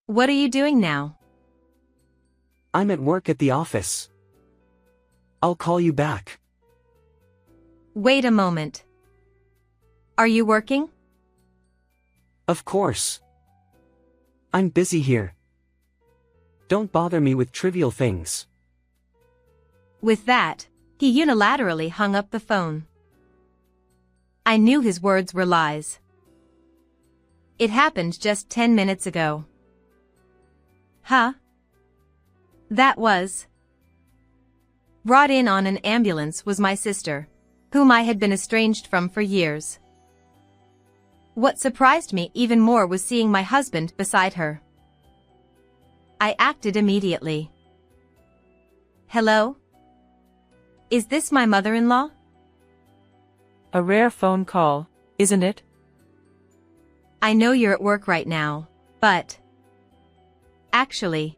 What are you doing now? I'm at work at the office. I'll call you back. Wait a moment. Are you working? Of course. I'm busy here. Don't bother me with trivial things. With that, he unilaterally hung up the phone. I knew his words were lies. It happened just 10 minutes ago. Huh? That was. Brought in on an ambulance was my sister, whom I had been estranged from for years. What surprised me even more was seeing my husband beside her. I acted immediately. Hello? Is this my mother-in-law? A rare phone call, isn't it? I know you're at work right now, but... Actually,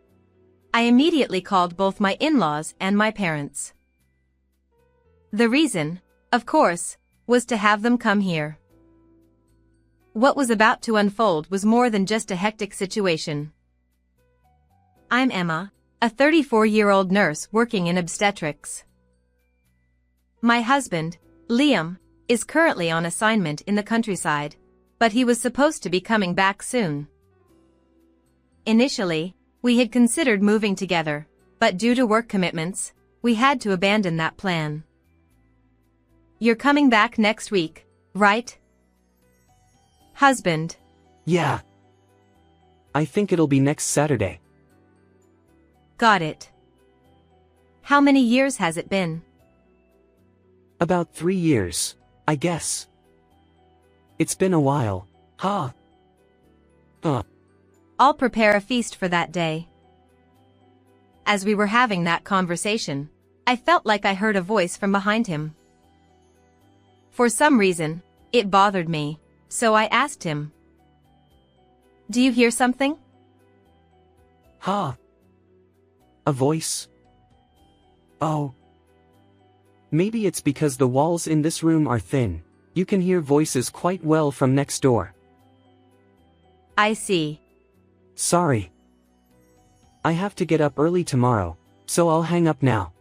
I immediately called both my in-laws and my parents. The reason, of course, was to have them come here. What was about to unfold was more than just a hectic situation. I'm Emma, a 34-year-old nurse working in obstetrics. My husband, Liam, is currently on assignment in the countryside, but he was supposed to be coming back soon. Initially, we had considered moving together, but due to work commitments, we had to abandon that plan. You're coming back next week, right? Husband. Yeah. I think it'll be next Saturday. Got it. How many years has it been? About 3 years, I guess. It's been a while, huh? I'll prepare a feast for that day. As we were having that conversation, I felt like I heard a voice from behind him. For some reason, it bothered me, so I asked him. Do you hear something? Huh? A voice? Oh. Maybe it's because the walls in this room are thin. You can hear voices quite well from next door. I see. Sorry. I have to get up early tomorrow, so I'll hang up now.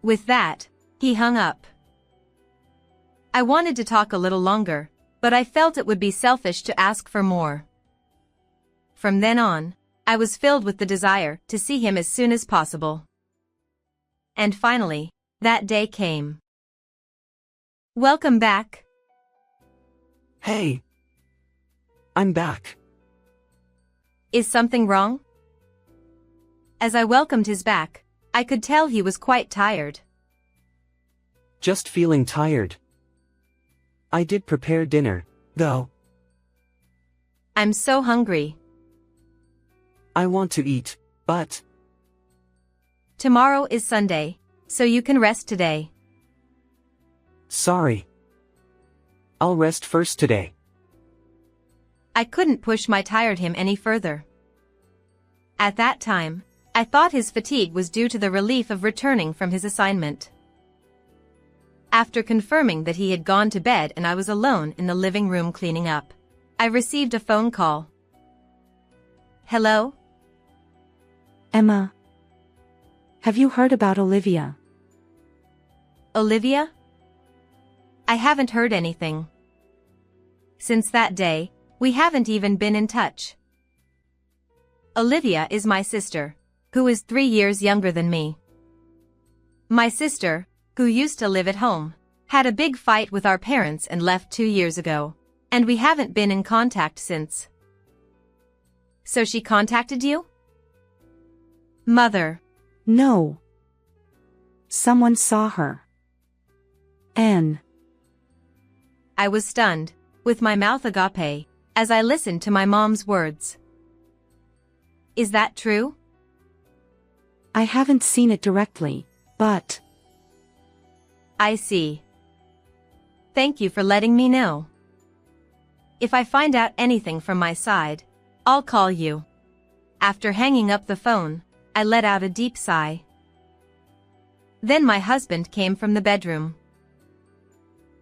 With that, he hung up. I wanted to talk a little longer, but I felt it would be selfish to ask for more. From then on, I was filled with the desire to see him as soon as possible. And finally, that day came. Welcome back. Hey. I'm back. Is something wrong? As I welcomed his back, I could tell he was quite tired. Just feeling tired. I did prepare dinner, though. I'm so hungry. I want to eat, but... Tomorrow is Sunday, so you can rest today. Sorry. I'll rest first today. I couldn't push my tired him any further. At that time, I thought his fatigue was due to the relief of returning from his assignment. After confirming that he had gone to bed and I was alone in the living room cleaning up, I received a phone call. Hello? Emma. Have you heard about Olivia? Olivia? I haven't heard anything. Since that day, we haven't even been in touch. Olivia is my sister, who is 3 years younger than me. My sister, who used to live at home, had a big fight with our parents and left 2 years ago, and we haven't been in contact since. So she contacted you? Mother. No. Someone saw her. Anne. I was stunned, with my mouth agape, as I listened to my mom's words. Is that true? I haven't seen it directly, but... I see. Thank you for letting me know. If I find out anything from my side, I'll call you. After hanging up the phone, I let out a deep sigh. Then my husband came from the bedroom.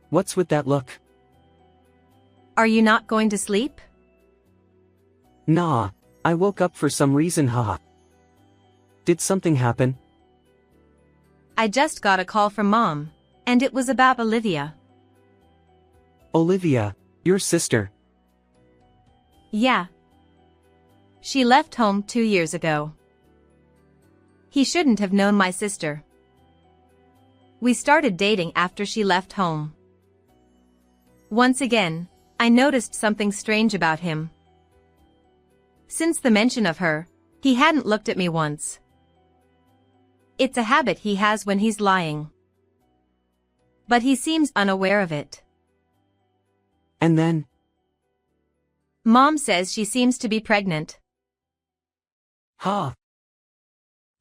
What's with that look? Are you not going to sleep? Nah, I woke up for some reason, haha. Did something happen? I just got a call from Mom, and it was about Olivia. Olivia, your sister. Yeah. She left home 2 years ago. He shouldn't have known my sister. We started dating after she left home. Once again, I noticed something strange about him. Since the mention of her, he hadn't looked at me once. It's a habit he has when he's lying. But he seems unaware of it. And then? Mom says she seems to be pregnant. Ha!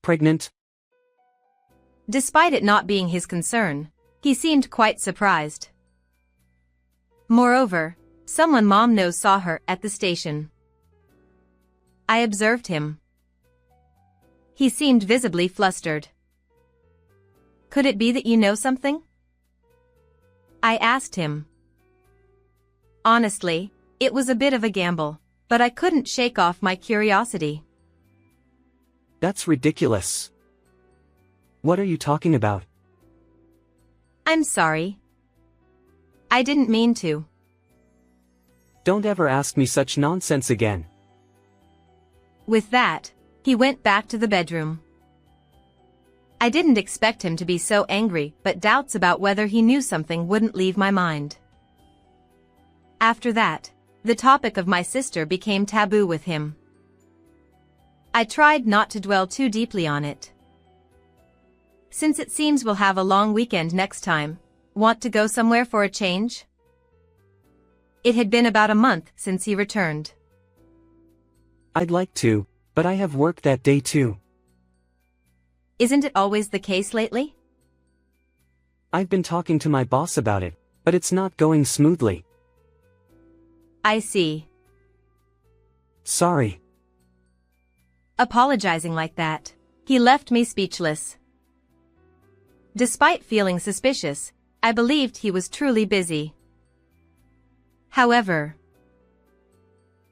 Pregnant? Despite it not being his concern, he seemed quite surprised. Moreover, someone Mom knows saw her at the station. I observed him. He seemed visibly flustered. Could it be that you know something? I asked him. Honestly, it was a bit of a gamble, but I couldn't shake off my curiosity. That's ridiculous. What are you talking about? I'm sorry. I didn't mean to. Don't ever ask me such nonsense again. With that, he went back to the bedroom. I didn't expect him to be so angry, but doubts about whether he knew something wouldn't leave my mind. After that, the topic of my sister became taboo with him. I tried not to dwell too deeply on it. Since it seems we'll have a long weekend next time, want to go somewhere for a change? It had been about a month since he returned. I'd like to, but I have work that day too. Isn't it always the case lately? I've been talking to my boss about it, but it's not going smoothly. I see. Sorry. Apologizing like that, he left me speechless. Despite feeling suspicious, I believed he was truly busy. However,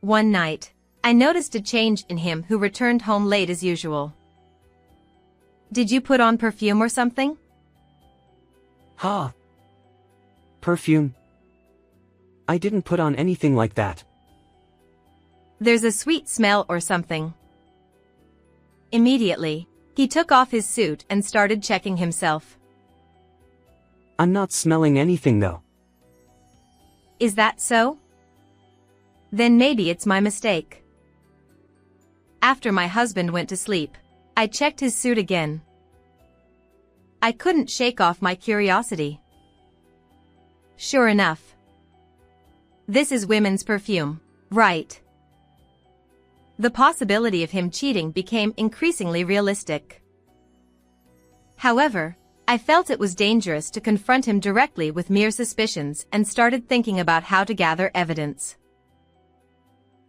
one night, I noticed a change in him who returned home late as usual. Did you put on perfume or something? Ha! Perfume? I didn't put on anything like that. There's a sweet smell or something. Immediately, he took off his suit and started checking himself. I'm not smelling anything though. Is that so? Then maybe it's my mistake. After my husband went to sleep, I checked his suit again. I couldn't shake off my curiosity. Sure enough. This is women's perfume, right? The possibility of him cheating became increasingly realistic. However, I felt it was dangerous to confront him directly with mere suspicions and started thinking about how to gather evidence.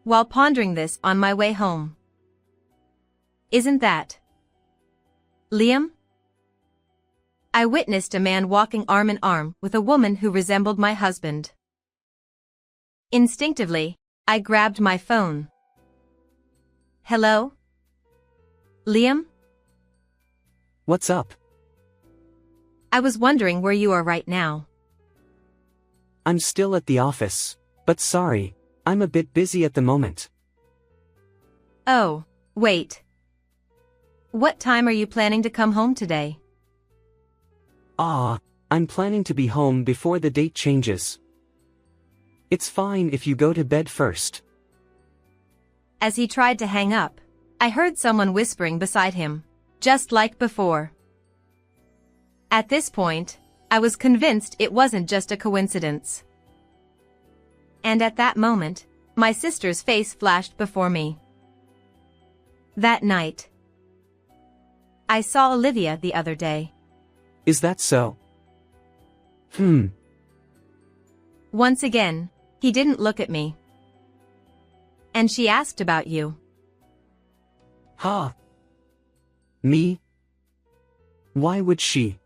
While pondering this on my way home. Isn't that Liam? I witnessed a man walking arm in arm with a woman who resembled my husband. Instinctively, I grabbed my phone. Hello? Liam? What's up? I was wondering where you are right now. I'm still at the office, but sorry, I'm a bit busy at the moment. Oh, wait. What time are you planning to come home today? I'm planning to be home before the date changes. It's fine if you go to bed first. As he tried to hang up, I heard someone whispering beside him, just like before. At this point, I was convinced it wasn't just a coincidence. And at that moment, my sister's face flashed before me. That night, I saw Olivia the other day. Is that so? Once again, he didn't look at me. And she asked about you. Ha! Me? Why would she?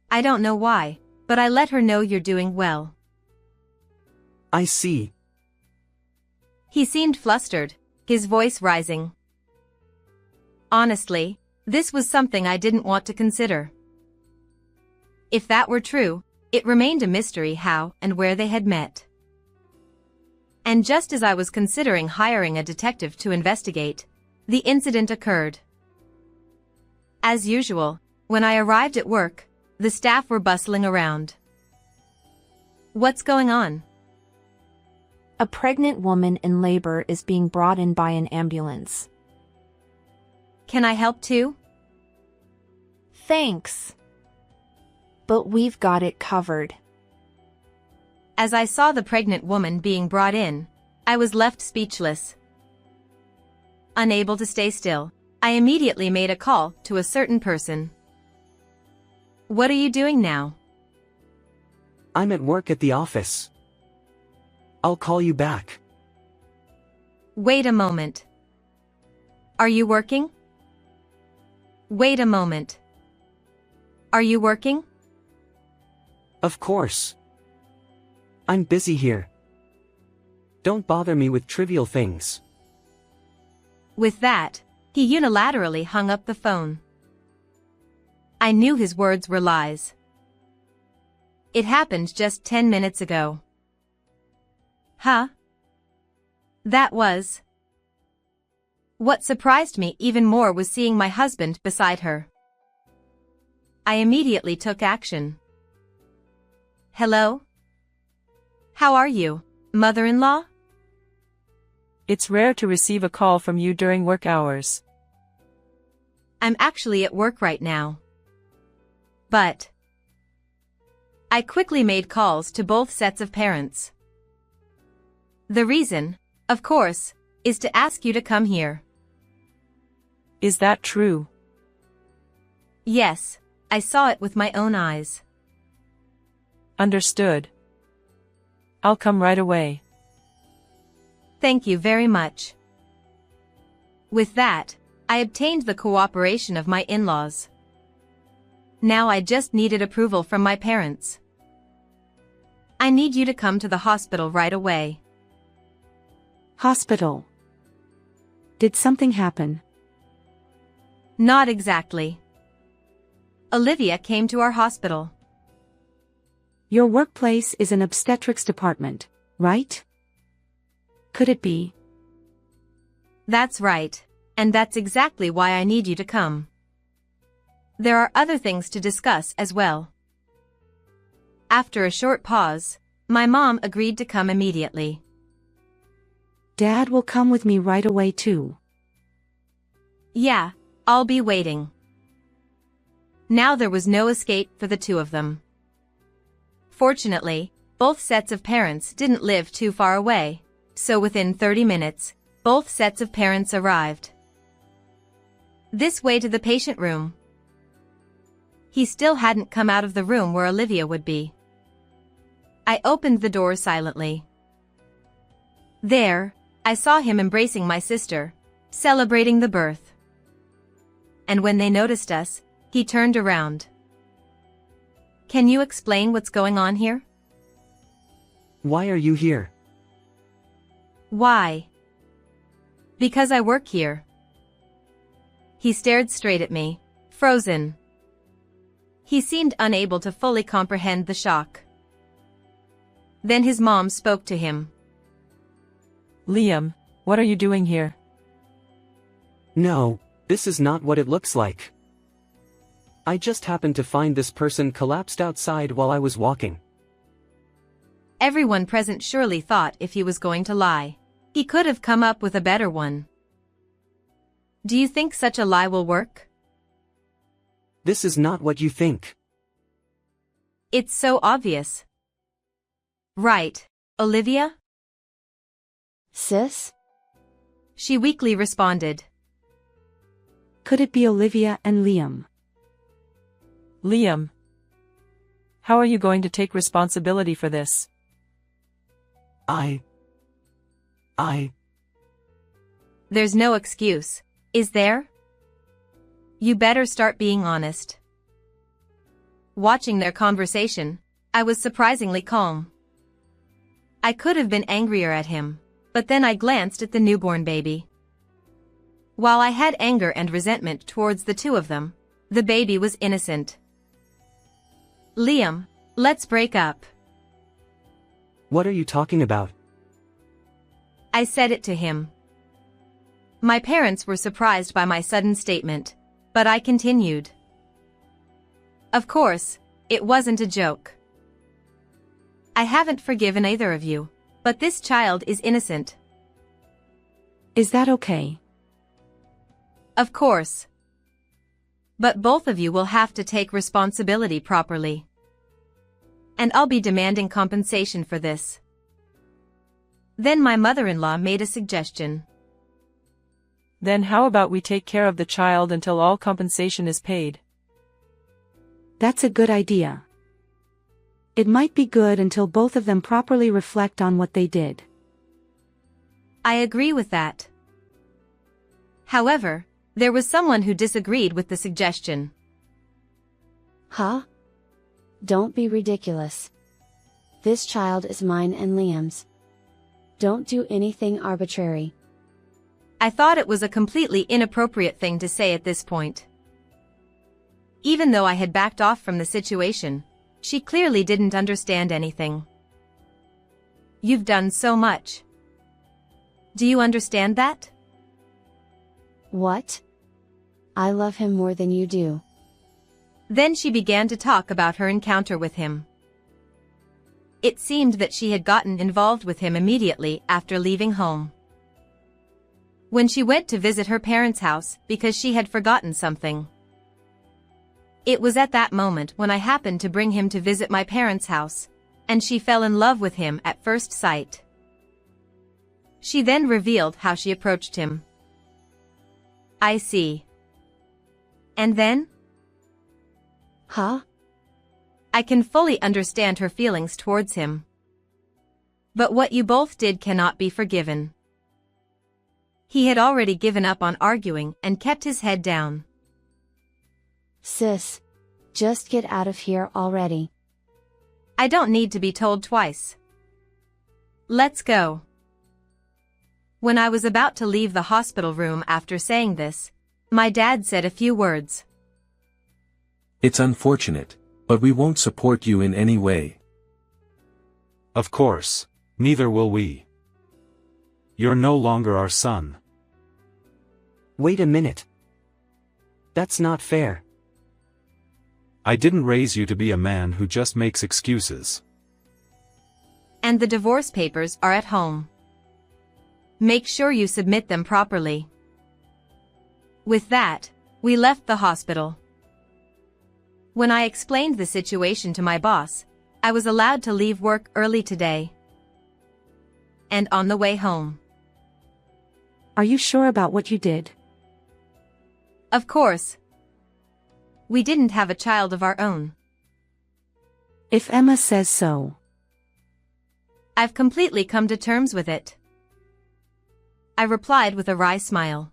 I don't know why, but I let her know you're doing well. I see. He seemed flustered, his voice rising. Honestly, this was something I didn't want to consider. If that were true, it remained a mystery how and where they had met. And just as I was considering hiring a detective to investigate, the incident occurred. As usual, when I arrived at work, the staff were bustling around. What's going on? A pregnant woman in labor is being brought in by an ambulance. Can I help too? Thanks. But we've got it covered. As I saw the pregnant woman being brought in, I was left speechless. Unable to stay still, I immediately made a call to a certain person. What are you doing now? I'm at work at the office. I'll call you back. Wait a moment. Are you working? Wait a moment. Are you working? Of course. I'm busy here. Don't bother me with trivial things. With that, he unilaterally hung up the phone. I knew his words were lies. It happened just 10 minutes ago. Huh? That was. What surprised me even more was seeing my husband beside her. I immediately took action. Hello? How are you, mother-in-law? It's rare to receive a call from you during work hours. I'm actually at work right now. But I quickly made calls to both sets of parents. The reason, of course, is to ask you to come here. Is that true? Yes, I saw it with my own eyes. Understood. I'll come right away. Thank you very much. With that, I obtained the cooperation of my in-laws. Now I just needed approval from my parents. I need you to come to the hospital right away. Hospital. Did something happen? Not exactly. Olivia came to our hospital. Your workplace is an obstetrics department, right? Could it be? That's right, and that's exactly why I need you to come. There are other things to discuss as well. After a short pause, my mom agreed to come immediately. Dad will come with me right away too. Yeah, I'll be waiting. Now there was no escape for the two of them. Fortunately, both sets of parents didn't live too far away, so within 30 minutes, both sets of parents arrived. This way to the patient room. He still hadn't come out of the room where Olivia would be. I opened the door silently. There, I saw him embracing my sister, celebrating the birth. And when they noticed us, he turned around. Can you explain what's going on here? Why are you here? Why? Because I work here. He stared straight at me, frozen. He seemed unable to fully comprehend the shock. Then his mom spoke to him. Liam, what are you doing here? No, this is not what it looks like. I just happened to find this person collapsed outside while I was walking. Everyone present surely thought if he was going to lie, he could have come up with a better one. Do you think such a lie will work? This is not what you think. It's so obvious. Right, Olivia? Sis? She weakly responded. Could it be Olivia and Liam? Liam. How are you going to take responsibility for this? There's no excuse, is there? You better start being honest. Watching their conversation, I was surprisingly calm. I could have been angrier at him, but then I glanced at the newborn baby. While I had anger and resentment towards the two of them, the baby was innocent. Liam, let's break up. What are you talking about? I said it to him. My parents were surprised by my sudden statement, but I continued. Of course, it wasn't a joke. I haven't forgiven either of you, but this child is innocent. Is that okay? Of course. But both of you will have to take responsibility properly. And I'll be demanding compensation for this. Then my mother-in-law made a suggestion. Then how about we take care of the child until all compensation is paid? That's a good idea. It might be good until both of them properly reflect on what they did. I agree with that. However, there was someone who disagreed with the suggestion. Huh? Don't be ridiculous. This child is mine and Liam's. Don't do anything arbitrary. I thought it was a completely inappropriate thing to say at this point. Even though I had backed off from the situation, she clearly didn't understand anything. You've done so much. Do you understand that? What? I love him more than you do. Then she began to talk about her encounter with him. It seemed that she had gotten involved with him immediately after leaving home. When she went to visit her parents' house because she had forgotten something. It was at that moment when I happened to bring him to visit my parents' house, and she fell in love with him at first sight. She then revealed how she approached him. I see. And then? Huh? I can fully understand her feelings towards him. But what you both did cannot be forgiven. He had already given up on arguing and kept his head down. Sis, just get out of here already. I don't need to be told twice. Let's go. When I was about to leave the hospital room after saying this, my dad said a few words. It's unfortunate, but we won't support you in any way. Of course, neither will we. You're no longer our son. Wait a minute. That's not fair. I didn't raise you to be a man who just makes excuses. And the divorce papers are at home. Make sure you submit them properly. With that, we left the hospital. When I explained the situation to my boss, I was allowed to leave work early today. And on the way home. Are you sure about what you did? Of course. We didn't have a child of our own. If Emma says so. I've completely come to terms with it. I replied with a wry smile.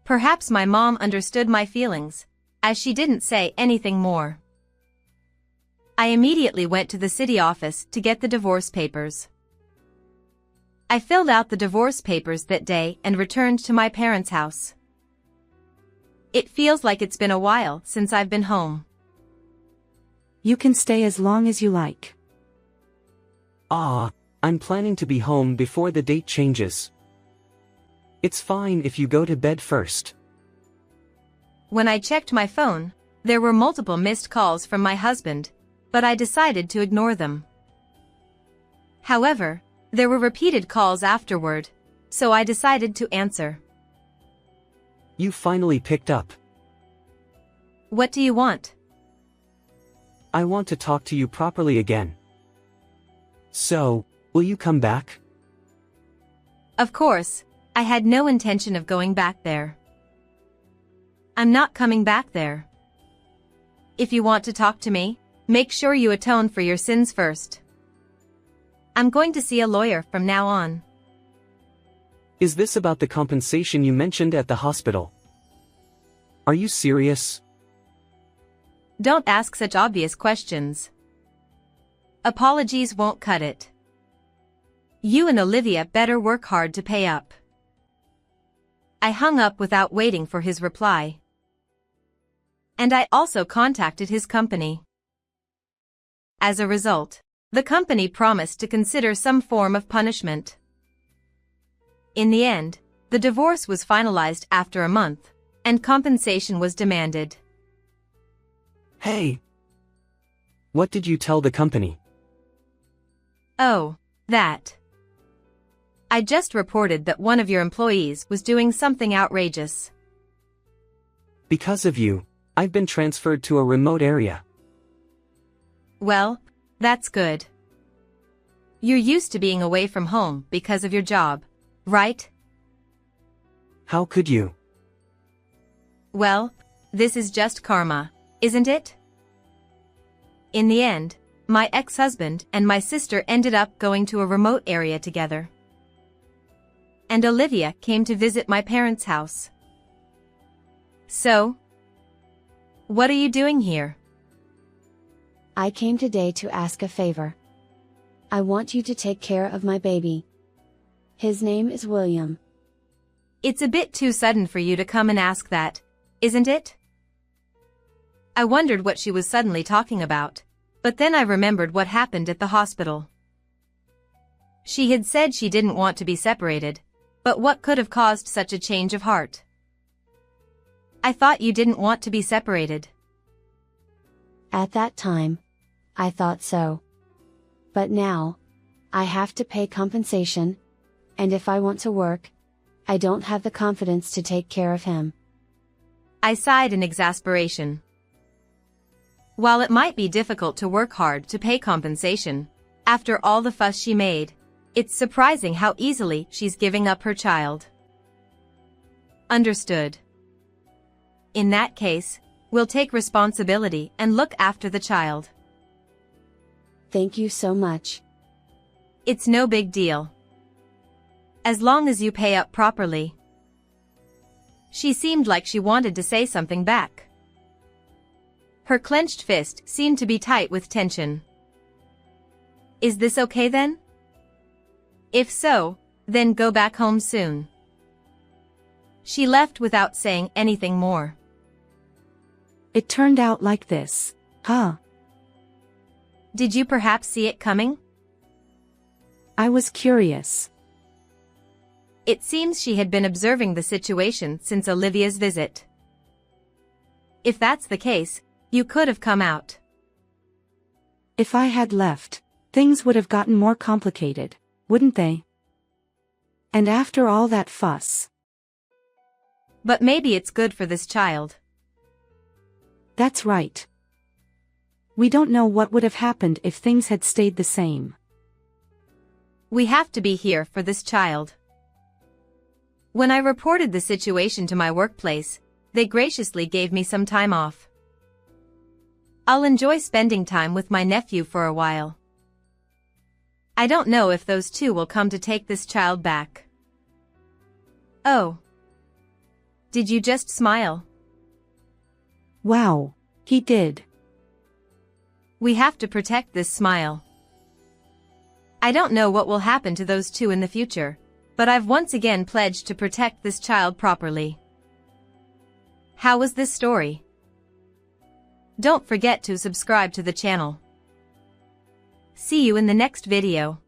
Perhaps my mom understood my feelings, as she didn't say anything more. I immediately went to the city office to get the divorce papers. I filled out the divorce papers that day and returned to my parents' house. It feels like it's been a while since I've been home. You can stay as long as you like. I'm planning to be home before the date changes. It's fine if you go to bed first. When I checked my phone, there were multiple missed calls from my husband, but I decided to ignore them. However, there were repeated calls afterward, so I decided to answer. You finally picked up. What do you want? I want to talk to you properly again. So, will you come back? Of course, I had no intention of going back there. I'm not coming back there. If you want to talk to me, make sure you atone for your sins first. I'm going to see a lawyer from now on. Is this about the compensation you mentioned at the hospital? Are you serious? Don't ask such obvious questions. Apologies won't cut it. You and Olivia better work hard to pay up. I hung up without waiting for his reply. And I also contacted his company. As a result, the company promised to consider some form of punishment. In the end, the divorce was finalized after a month, and compensation was demanded. Hey! What did you tell the company? Oh, that. I just reported that one of your employees was doing something outrageous. Because of you, I've been transferred to a remote area. Well, that's good. You're used to being away from home because of your job, right? How could you? Well, this is just karma, isn't it? In the end, my ex-husband and my sister ended up going to a remote area together. And Olivia came to visit my parents' house. So, what are you doing here? I came today to ask a favor. I want you to take care of my baby. His name is William. It's a bit too sudden for you to come and ask that, isn't it? I wondered what she was suddenly talking about, but then I remembered what happened at the hospital. She had said she didn't want to be separated, but what could have caused such a change of heart? I thought you didn't want to be separated. At that time, I thought so. But now, I have to pay compensation, and if I want to work, I don't have the confidence to take care of him. I sighed in exasperation. While it might be difficult to work hard to pay compensation, after all the fuss she made, it's surprising how easily she's giving up her child. Understood. In that case, we'll take responsibility and look after the child. Thank you so much. It's no big deal. As long as you pay up properly. She seemed like she wanted to say something back. Her clenched fist seemed to be tight with tension. Is this okay then? If so, then go back home soon. She left without saying anything more. It turned out like this, huh? Did you perhaps see it coming? I was curious. It seems she had been observing the situation since Olivia's visit. If that's the case, you could have come out. If I had left, things would have gotten more complicated, wouldn't they? And after all that fuss. But maybe it's good for this child. That's right. We don't know what would have happened if things had stayed the same. We have to be here for this child. When I reported the situation to my workplace, they graciously gave me some time off. I'll enjoy spending time with my nephew for a while. I don't know if those two will come to take this child back. Oh. Did you just smile? Wow, he did. We have to protect this smile. I don't know what will happen to those two in the future, but I've once again pledged to protect this child properly. How was this story? Don't forget to subscribe to the channel. See you in the next video.